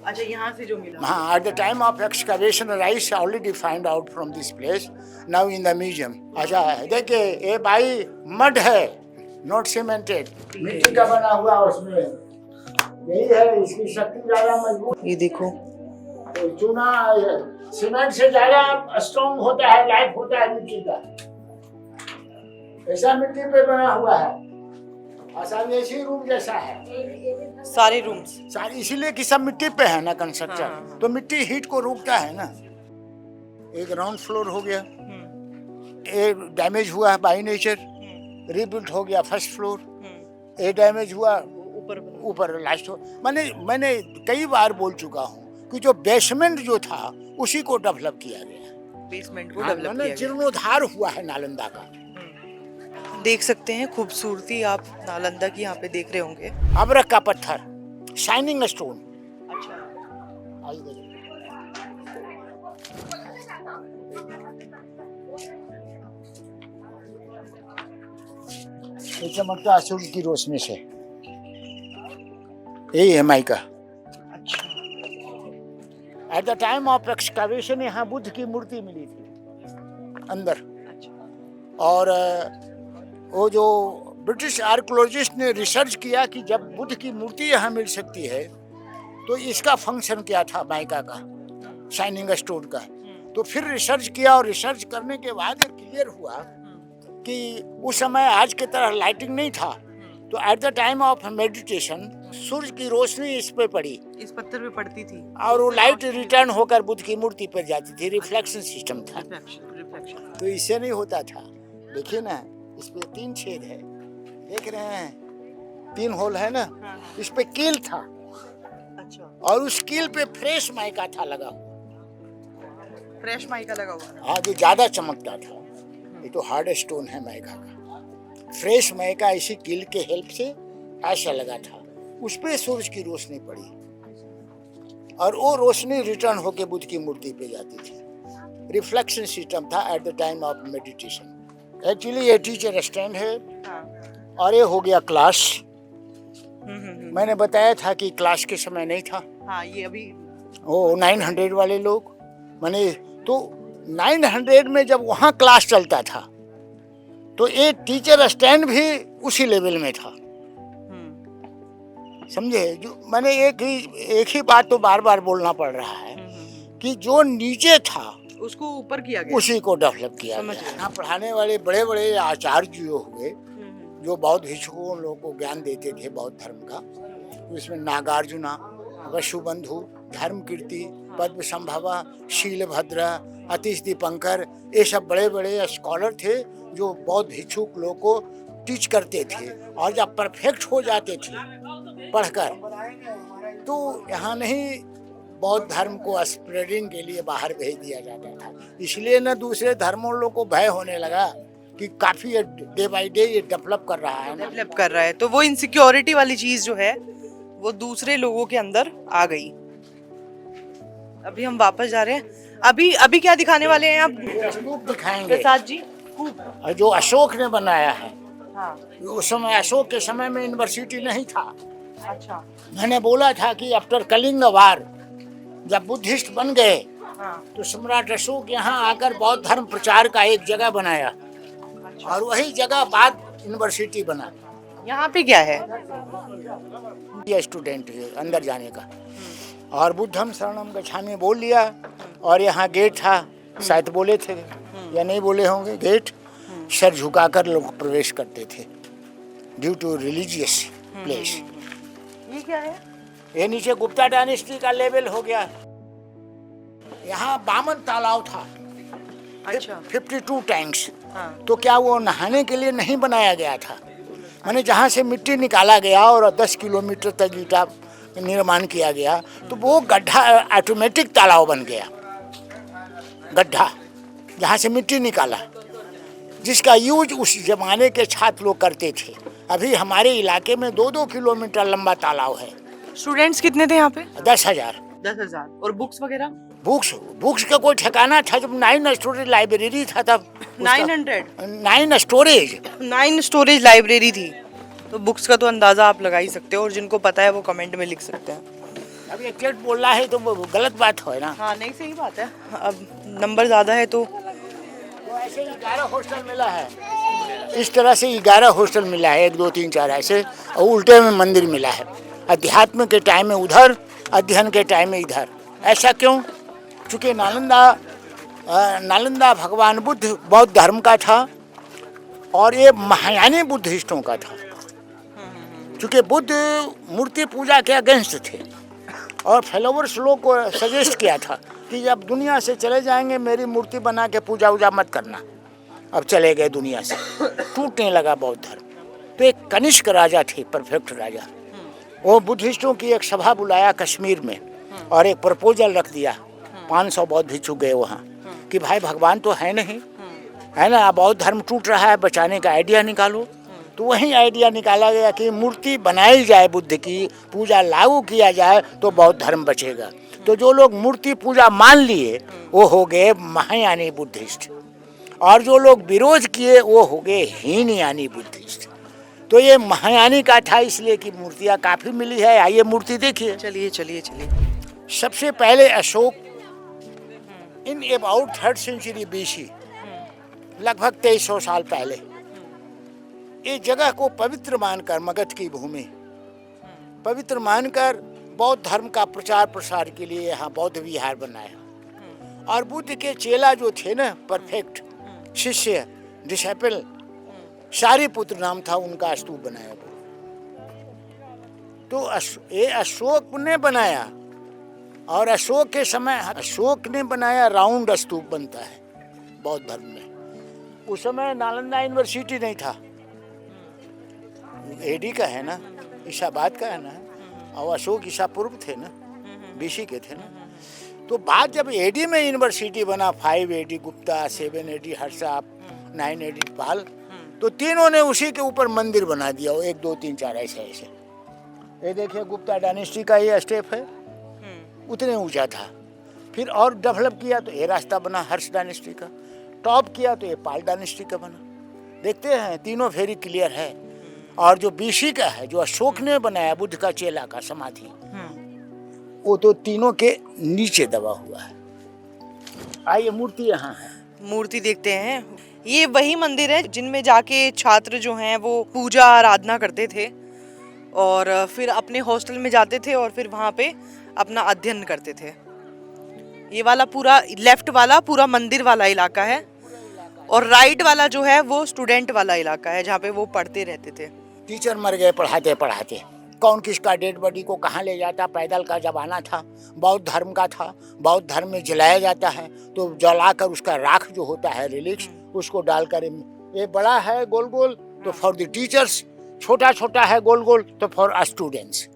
अच्छा, यहाँ से जो मिला। हाँ, at the time of excavation, rice already found out from this place, now in the museum. अच्छा, देखिए ये भाई मड है, not cemented, मिट्टी का बना हुआ उसमें, यही है, इसकी शक्ति ज्यादा मजबूत। ये देखो, तो चूना सीमेंट से ज्यादा स्ट्रॉन्ग होता है, लाइफ होता है मिट्टी का। ऐसा मिट्टी पे बना हुआ है, और ऐसी रूम जैसा है, सारे रूम्स सारी, इसीलिए कि सब मिट्टी पे है ना कंस्ट्रक्शन। हाँ। तो मिट्टी हीट को रोकता है ना। एक ग्राउंड फ्लोर हो गया, एक डैमेज हुआ है बाई नेचर, रीबिल्ड हो गया फर्स्ट फ्लोर, एक डैमेज हुआ ऊपर लास्ट हो। मैंने कई बार बोल चुका हूँ कि जो बेसमेंट जो था उसी को डेवलप किया गया, बेसमेंट को डेवलप किया गया। जीर्णोद्धार हुआ है नालंदा का। देख सकते हैं खूबसूरती, आप नालंदा की यहाँ पे देख रहे होंगे। अबरक का पत्थर, शाइनिंग स्टोन। अच्छा, ये चमकता सूर्य की रोशनी से, यही है माइका। अच्छा, eight the time of excavation यहाँ बुद्ध की मूर्ति मिली थी अंदर। अच्छा। और वो जो ब्रिटिश आर्कियोलॉजिस्ट ने रिसर्च किया कि जब बुद्ध की मूर्ति यहाँ मिल सकती है तो इसका फंक्शन क्या था माइका का, शाइनिंग स्टोन का। तो फिर रिसर्च किया, और रिसर्च करने के बाद क्लियर हुआ कि उस समय आज की तरह लाइटिंग नहीं था। तो at the time of meditation सूर्य की रोशनी इस पे पड़ी, इस पत्थर पे पड़ती थी, और वो लाइट रिटर्न होकर बुद्ध की मूर्ति पर जाती थी। रिफ्लेक्शन सिस्टम था, रिफ्लेक्शन। तो इससे नहीं होता था। देखिए ना, इस पे 3 छेद है, देख रहे हैं, 3 होल है ना। इस पे कील था, अच्छा, और उस कील पे फ्रेश माइका था लगा हुआ। फ्रेश माइका लगा हुआ। हाँ, जो ज्यादा चमकता था। ये तो हार्ड स्टोन है माइका का। फ्रेश माइका इसी कील के हेल्प से ऐसा लगा था, उस पे सूरज की रोशनी पड़ी, और वो रोशनी रिटर्न होके बुद्ध की मूर्ति पे जाती थी। रिफ्लेक्शन सिस्टम था eight the time of meditation. Actually ये टीचर स्टैंड है। हाँ। और ये हो गया क्लास। मैंने बताया था कि क्लास के समय नहीं था। हाँ, ये अभी वो 900 वाले लोग, मैंने तो 900 में जब वहाँ क्लास चलता था तो ये टीचर स्टैंड भी उसी लेवल में था, समझे। जो मैंने एक ही बात तो बार बार बोलना पड़ रहा है कि जो नीचे था उसको ऊपर किया गया, उसी को डेवलप किया गया। यहाँ पढ़ाने वाले बड़े बड़े आचार्य जो हुए, जो बौद्ध भिक्षुओं लोगों को ज्ञान देते थे बौद्ध धर्म का, तो इसमें नागार्जुना, वसुबंधु, धर्म कीर्ति, पद्म संभवा, शीलभद्र, अतीश दीपंकर, ये सब बड़े बड़े स्कॉलर थे जो बौद्ध भिक्षुक लोगों को टीच करते थे। और जब परफेक्ट हो जाते थे पढ़कर, तो यहाँ नहीं बौद्ध धर्म को स्प्रेडिंग के लिए बाहर भेज दिया जाता था। इसलिए न दूसरे धर्मों लोगों को भय होने लगा कि काफी डे बाय डे ये डेवलप कर रहा है, डेवलप कर रहा है। तो वो इनसिक्योरिटी वाली चीज जो है वो दूसरे लोगों के अंदर आ गई। अभी हम वापस जा रहे हैं। अभी क्या दिखाने वाले हैं आप? स्तूप दिखाएंगे प्रसाद जी, जो अशोक ने बनाया है। हाँ। उस समय अशोक के समय में यूनिवर्सिटी नहीं था। अच्छा। मैंने बोला था कि आफ्टर कलिंग वार जब बुद्धिस्ट बन गए, हाँ। तो सम्राट अशोक यहाँ आकर बौद्ध धर्म प्रचार का एक जगह बनाया। अच्छा। और वही जगह बाद यूनिवर्सिटी बना। यहाँ पे क्या है? ये स्टूडेंट है अंदर जाने का। और बुद्धम शरणम गच्छामि बोल लिया, और यहाँ गेट था, शायद बोले थे या नहीं बोले होंगे, गेट सर झुकाकर लोग प्रवेश करते थे ड्यू टू रिलीजियस प्लेस। ये क्या है? ये नीचे गुप्ता डायनेस्टी का लेवल हो गया। यहाँ बामन तालाब था। अच्छा। 52 टैंक्स। हाँ। तो क्या वो नहाने के लिए नहीं बनाया गया था? मैंने जहाँ से मिट्टी निकाला गया और 10 किलोमीटर तक ईटा निर्माण किया गया, तो वो गड्ढा ऑटोमेटिक तालाब बन गया। गड्ढा जहाँ से मिट्टी निकाला, जिसका यूज उस जमाने के छात्र लोग करते थे। अभी हमारे इलाके में 2-2 किलोमीटर लंबा तालाब है। स्टूडेंट्स कितने थे यहाँ पे? 10,000। 10,000। और बुक्स वगैरह? बुक्स का कोई ठिकाना था जब 9 स्टोरेज लाइब्रेरी था तब। 900? 9 स्टोरेज। 9 स्टोरेज लाइब्रेरी थी। तो बुक्स का तो अंदाजा आप लगा ही सकते हो, और जिनको पता है वो कमेंट में लिख सकते हैं। अब ये टेट बोल रहा है तो वो गलत बात है ना। हाँ नहीं, सही बात है। अब नंबर ज़्यादा है तो ऐसे 11 हॉस्टल मिला है, इस तरह से 11 हॉस्टल मिला है, 1 2 3 4 ऐसे, और उल्टे में मंदिर मिला है। अध्यात्म के टाइम में उधर, अध्ययन के टाइम में इधर। ऐसा क्यों? चूँकि नालंदा भगवान बुद्ध बौद्ध धर्म का था और ये महायानी बुद्धिस्टों का था। चूँकि बुद्ध मूर्ति पूजा के अगेंस्ट थे और फॉलोवर्स लोग को सजेस्ट किया था कि जब दुनिया से चले जाएंगे मेरी मूर्ति बना के पूजा वूजा मत करना। अब चले गए दुनिया से, टूटने लगा बौद्ध धर्म। तो एक कनिष्क राजा थे, परफेक्ट राजा, वो बुद्धिस्टों की एक सभा बुलाया कश्मीर में और एक प्रपोजल रख दिया। 500 बौद्ध भिक्षु गए वहाँ कि भाई भगवान तो है नहीं, है ना, बौद्ध धर्म टूट रहा है, बचाने का आइडिया निकालो। तो वही आइडिया निकाला गया कि मूर्ति बनाई जाए, बुद्ध की पूजा लागू किया जाए तो बौद्ध धर्म बचेगा। तो जो लोग मूर्ति पूजा मान लिए वो हो गए महायानी बुद्धिस्ट, और जो लोग विरोध किए वो हो गए हीनयानी बुद्धिस्ट। तो ये महायानी का था, इसलिए कि मूर्तियाँ काफ़ी मिली है। आइए मूर्ति देखिए। चलिए। सबसे पहले Ashok in about 3rd century BC, लगभग 2300 साल पहले, इस जगह को पवित्र मानकर, मगध की भूमि पवित्र मानकर बौद्ध धर्म का प्रचार प्रसार के लिए यहाँ बौद्ध विहार बनाया। और बुद्ध के चेला जो थे ना, परफेक्ट शिष्य, डिसाइपल, शारिपुत्र नाम था उनका, स्तूप बनाया। तो ये अशोक ने बनाया, और अशोक के समय अशोक ने बनाया राउंड स्तूप बनता है बौद्ध धर्म में। उस समय नालंदा यूनिवर्सिटी नहीं था, एडी का है ना, ईसाबाद का है ना, और अशोक ईसा पूर्व थे ना, BC के थे ना। तो बाद जब एडी में यूनिवर्सिटी बना, 5 AD Gupta, 7 AD Harsha, 9 AD पाल, तो तीनों ने उसी के ऊपर मंदिर बना दिया, 1 2 3 4 ऐसे ऐसे। ये देखिए गुप्ता डायनेस्टी का ये स्टेप है, उतने ऊंचा था। फिर और डेवलप किया तो ये रास्ता बना हर्ष डायनेस्टी का, टॉप किया तो ये पाल डायनेस्टी का बना। देखते हैं तीनों वेरी क्लियर है। और जो BC का है, जो अशोक ने बनाया, बुद्ध का चेला का समाधि, वो तो तीनों के नीचे दबा हुआ है। आइए मूर्ति यहाँ है, मूर्ति देखते हैं। ये वही मंदिर है जिनमें जाके छात्र जो हैं वो पूजा आराधना करते थे और फिर अपने हॉस्टल में जाते थे और फिर वहाँ पे अपना अध्ययन करते थे। ये वाला पूरा लेफ्ट वाला पूरा मंदिर वाला इलाका है, और राइट वाला जो है वो स्टूडेंट वाला इलाका है जहाँ पे वो पढ़ते रहते थे। टीचर मर गए पढ़ाते पढ़ाते, कौन किसका डेड बॉडी को कहाँ ले जाता। पैदल का जमाना था, बौद्ध धर्म का था। बौद्ध धर्म में जलाया जाता है, तो जलाकर उसका राख जो होता है, रिलिक्स, उसको डालकर, ये बड़ा है गोल गोल तो फॉर द टीचर्स, छोटा छोटा है गोल गोल तो फॉर स्टूडेंट्स।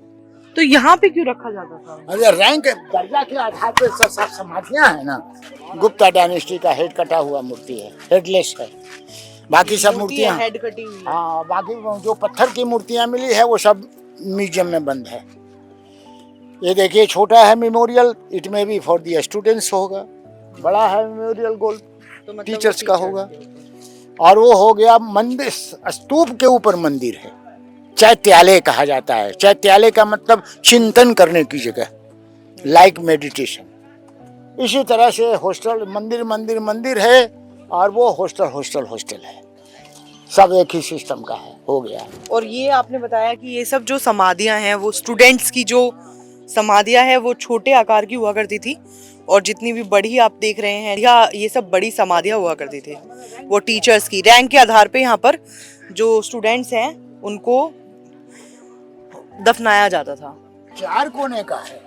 तो यहाँ पे क्यों रखा जाता था? अरे रैंक दर्जा के आधार पर सब समाधियाँ है ना। गुप्ता डायनेस्टी का हेड कटा हुआ मूर्ति है, हेडलेस है। बाकी सब मूर्तियाँ हेड कटी हुई है। हाँ, बाकी जो पत्थर की मूर्तियाँ मिली है वो सब म्यूजियम में बंद है। ये देखिए छोटा है मेमोरियल, इट में भी फॉर दी स्टूडेंट्स होगा। बड़ा है मेमोरियल गोल तो मतलब टीचर्स का होगा। और वो हो गया मंदिर, स्तूप के ऊपर मंदिर है, चैत्यालय कहा जाता है। चैत्यालय का मतलब चिंतन करने की जगह, लाइक मेडिटेशन। इसी तरह से हॉस्टल, मंदिर मंदिर मंदिर है, और वो हॉस्टल हॉस्टल हॉस्टल है। सब एक ही सिस्टम का है, हो गया। और ये आपने बताया कि ये सब जो समाधियां हैं वो स्टूडेंट्स की जो समाधियां हैं वो छोटे आकार की हुआ करती थी, और जितनी भी बड़ी आप देख रहे हैं या ये सब बड़ी समाधियां हुआ करती थी वो टीचर्स की रैंक के आधार पे यहाँ पर जो स्टूडेंट्स हैं उनको दफनाया जाता था। 4 कोने का है।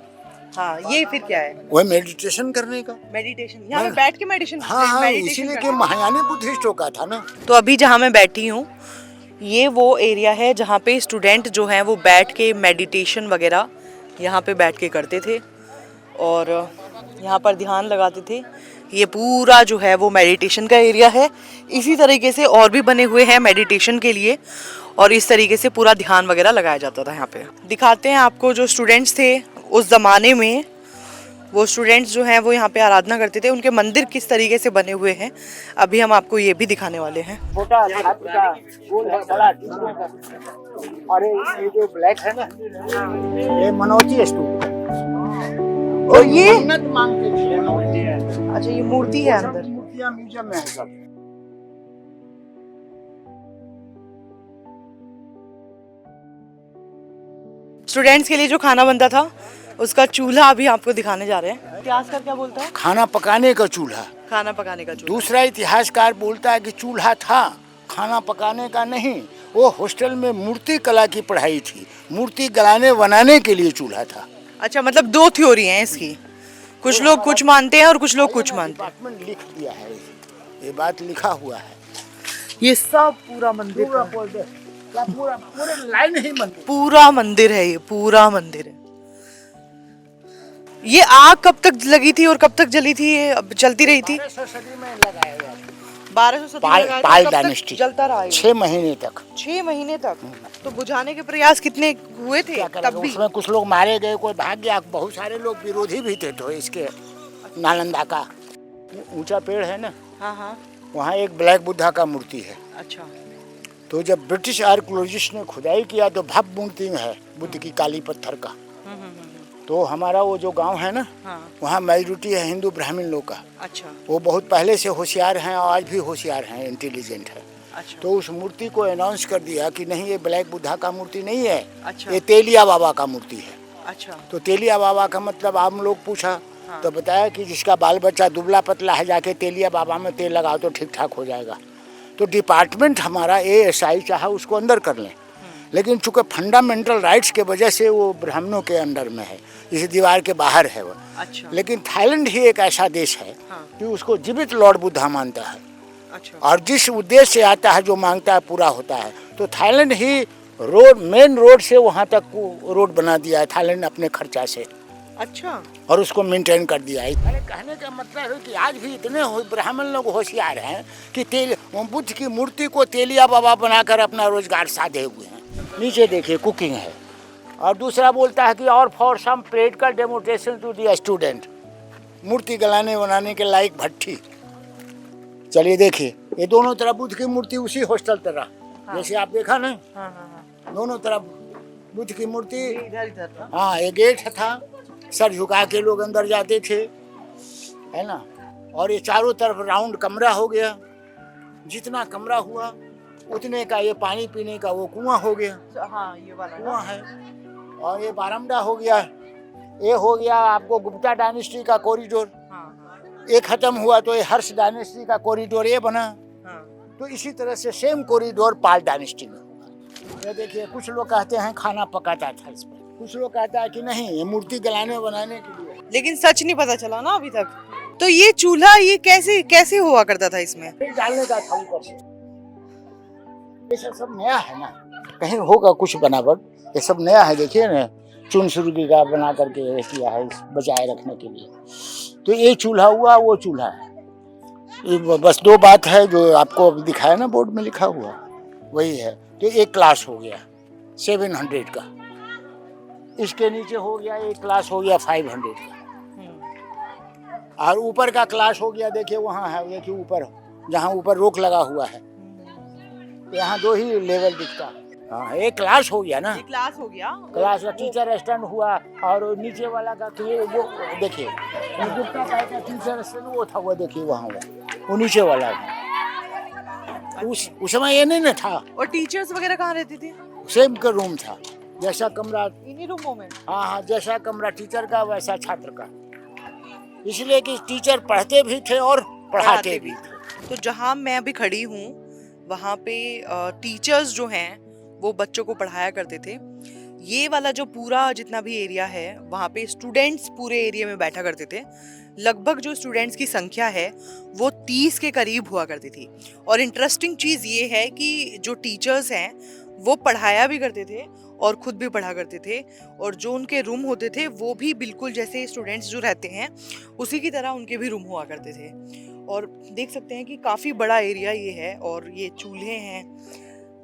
हाँ, ये फिर क्या है? वो मेडिटेशन करने का, मेडिटेशन, यहाँ पे बैठ के मेडिटेशन। हाँ, इसीलिए कि महायानी बुद्धिस्टों का था ना। तो अभी जहाँ मैं बैठी हूँ ये वो एरिया है जहाँ पे स्टूडेंट जो हैं वो बैठ के मेडिटेशन वगैरह यहाँ पे बैठ के करते थे और यहाँ पर ध्यान लगाते थे। ये पूरा जो है वो मेडिटेशन का एरिया है। इसी तरीके से और भी बने हुए हैं मेडिटेशन के लिए, और इस तरीके से पूरा ध्यान वगैरह लगाया जाता था यहाँ पे। दिखाते हैं आपको जो स्टूडेंट्स थे उस ज़माने में, वो स्टूडेंट्स जो हैं वो यहाँ पे आराधना करते थे, उनके मंदिर किस तरीके से बने हुए हैं अभी हम आपको ये भी दिखाने वाले हैं। छोटा हाथी का फूल है, बड़ा और ये जो ब्लैक है ना, ये मनोती स्तूप है। और ये मन्नत मांगते थे। अच्छा, ये मूर्ति है अंदर। मूर्तियां म्यूजियम में है सब। स्टूडेंट्स के लिए जो खाना बनता था उसका चूल्हा अभी आपको दिखाने जा रहे हैं। इतिहासकार क्या बोलता है? खाना पकाने का चूल्हा। खाना पकाने का चूल्हा। दूसरा इतिहासकार बोलता है कि चूल्हा था, खाना पकाने का नहीं। वो हॉस्टल में मूर्ति कला की पढ़ाई थी, मूर्ति गलाने बनाने के लिए चूल्हा था। अच्छा, मतलब दो थ्योरी हैं इसकी, कुछ लोग कुछ मानते हैं और कुछ लोग कुछ मानते हैं। डिपार्टमेंट लिख दिया है, ये बात लिखा हुआ है। ये सब पूरा मंदिर पूरा पूरे लाइन ही मंदिर, पूरा मंदिर है, ये पूरा मंदिर है। ये आग कब तक लगी थी और कब तक जली थी? ये अब चलती रही थी। 1200 सदी में लगाया गया था। 1200 सदी में लगाया था, पाल कब तक डायनेस्टी जलता रहा ये? 6 महीने तक। 6 महीने तक। तो बुझाने के प्रयास कितने हुए थे क्या तब करेंगे, भी? उसमें कुछ लोग मारे गए, कोई भाग गया, बहुत सारे लोग विरोधी भी थे। तो इसके नालंदा का ऊंचा पेड़ है ना, हाँ हाँ। वहाँ एक ब्लैक बुद्धा का मूर्ति है। अच्छा। तो जब ब्रिटिश आर्कियोलॉजिस्ट ने खुदाई किया तो भव्य मूर्ति है बुद्ध की, काली पत्थर का। तो हमारा वो जो गांव है ना, हाँ। वहाँ मेजॉरिटी है हिंदू ब्राह्मण लोग का। अच्छा। वो बहुत पहले से होशियार हैं और आज भी होशियार हैं, इंटेलिजेंट है। अच्छा। तो उस मूर्ति को अनाउंस कर दिया कि नहीं, ये ब्लैक बुद्धा का मूर्ति नहीं है, अच्छा। ये तेलिया बाबा का मूर्ति है। अच्छा। तो तेलिया बाबा का मतलब हम लोग पूछा, हाँ। तो बताया कि जिसका बाल बच्चा दुबला पतला है, जाके तेलिया बाबा में तेल लगाओ तो ठीक ठाक हो जाएगा। तो डिपार्टमेंट हमारा ASI चाहा उसको अंदर कर लें, लेकिन चूंकि फंडामेंटल राइट्स के वजह से वो ब्राह्मणों के अंडर में है, इस दीवार के बाहर है वो। अच्छा। लेकिन थाईलैंड ही एक ऐसा देश है हाँ। कि उसको जीवित लॉर्ड बुद्धा मानता है, अच्छा। और जिस उद्देश्य से आता है, जो मांगता है पूरा होता है। तो थाईलैंड ही रोड, मेन रोड से वहाँ तक रोड बना दिया है थाईलैंड अपने खर्चा से। अच्छा। और उसको मेंटेन कर दिया है। अरे कहने का मतलब है कि आज भी इतने ब्राह्मण लोग होशियार हैं कि बुद्ध की मूर्ति को तेलिया बाबा बनाकर अपना रोजगार साधे हुए हैं। नीचे देखिए कुकिंग है, और दूसरा बोलता है कि और for some practical demonstration to the student, मूर्ति गलाने बनाने के लायक भट्ठी। चलिए देखिए, ये दोनों तरफ बुद्ध की मूर्ति उसी हॉस्टल तरह। हाँ। जैसे आप देखा ना, हाँ हाँ। दोनों तरफ बुद्ध की मूर्ति। इधर इधर था। हाँ, ये गेट था, सर झुका के लोग अंदर जाते थे, है ना। और ये चारों तरफ राउंड कमरा हो गया, जितना कमरा हुआ उतने का ये पानी पीने का वो कुआं हो गया। हाँ, ये वाला कुआं है। और ये बारमदा हो गया, ये हो गया आपको गुप्ता डायनेस्टी का कॉरिडोर। हाँ। ये खत्म हुआ तो ये हर्ष डायनेस्टी का कॉरिडोर ये बना। हाँ। तो इसी तरह से सेम कॉरिडोर पाल डायनेस्टी में हुआ। ये देखिए, कुछ लोग कहते हैं खाना पकाता था इस पर, कुछ लोग कहता है कि नहीं, ये मूर्ति गलाने बनाने के लिए। लेकिन सच नहीं पता चला ना अभी तक। तो ये चूल्हा ये कैसे हुआ करता था इसमें? डालने का था ऊपर से। ये सब नया है ना, कहीं होगा कुछ बनावट, ये सब नया है। देखिए ना, चुन सुर्गी का बना करके किया है बचाए रखने के लिए। तो ये चूल्हा हुआ, वो चूल्हा है। ये बस दो बात है जो आपको अभी दिखाया ना, बोर्ड में लिखा हुआ वही है। तो एक क्लास हो गया 700 का, इसके नीचे हो गया एक क्लास हो गया 500 का, और ऊपर का क्लास हो गया, देखिए वहाँ है, देखिए ऊपर, जहाँ ऊपर रोक लगा हुआ है, यहाँ 2 ही लेवल दिखता है। हाँ, एक क्लास हो गया ना, एक क्लास हो गया, क्लास का टीचर स्टैंड हुआ, और नीचे वाला का तो ये वो देखिए, गुप्ता का टीचर स्टैंड वो था, वो देखिए वहाँ वो नीचे वाला। उस समय ये नहीं ना था। और टीचर्स वगैरह कहाँ रहती थी? सेम का रूम था, जैसा कमरा इन्हीं रूमों में। हाँ हाँ, जैसा कमरा टीचर का वैसा छात्र का, इसलिए कि टीचर पढ़ते भी थे और पढ़ाते भी थे। तो जहाँ मैं अभी खड़ी हूँ वहाँ पे टीचर्स जो हैं वो बच्चों को पढ़ाया करते थे। ये वाला जो पूरा जितना भी एरिया है वहाँ पे स्टूडेंट्स पूरे एरिया में बैठा करते थे। लगभग जो स्टूडेंट्स की संख्या है वो 30 के करीब हुआ करती थी। और इंटरेस्टिंग चीज़ ये है कि जो टीचर्स हैं वो पढ़ाया भी करते थे और खुद भी पढ़ा करते थे। और जो उनके रूम होते थे वो भी बिल्कुल जैसे स्टूडेंट्स जो रहते हैं उसी की तरह उनके भी रूम हुआ करते थे। और देख सकते हैं कि काफ़ी बड़ा एरिया ये है और ये चूल्हे हैं।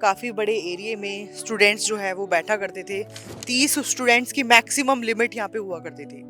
काफ़ी बड़े एरिया में स्टूडेंट्स जो है वो बैठा करते थे। 30 स्टूडेंट्स की मैक्सिमम लिमिट यहाँ पे हुआ करती थी।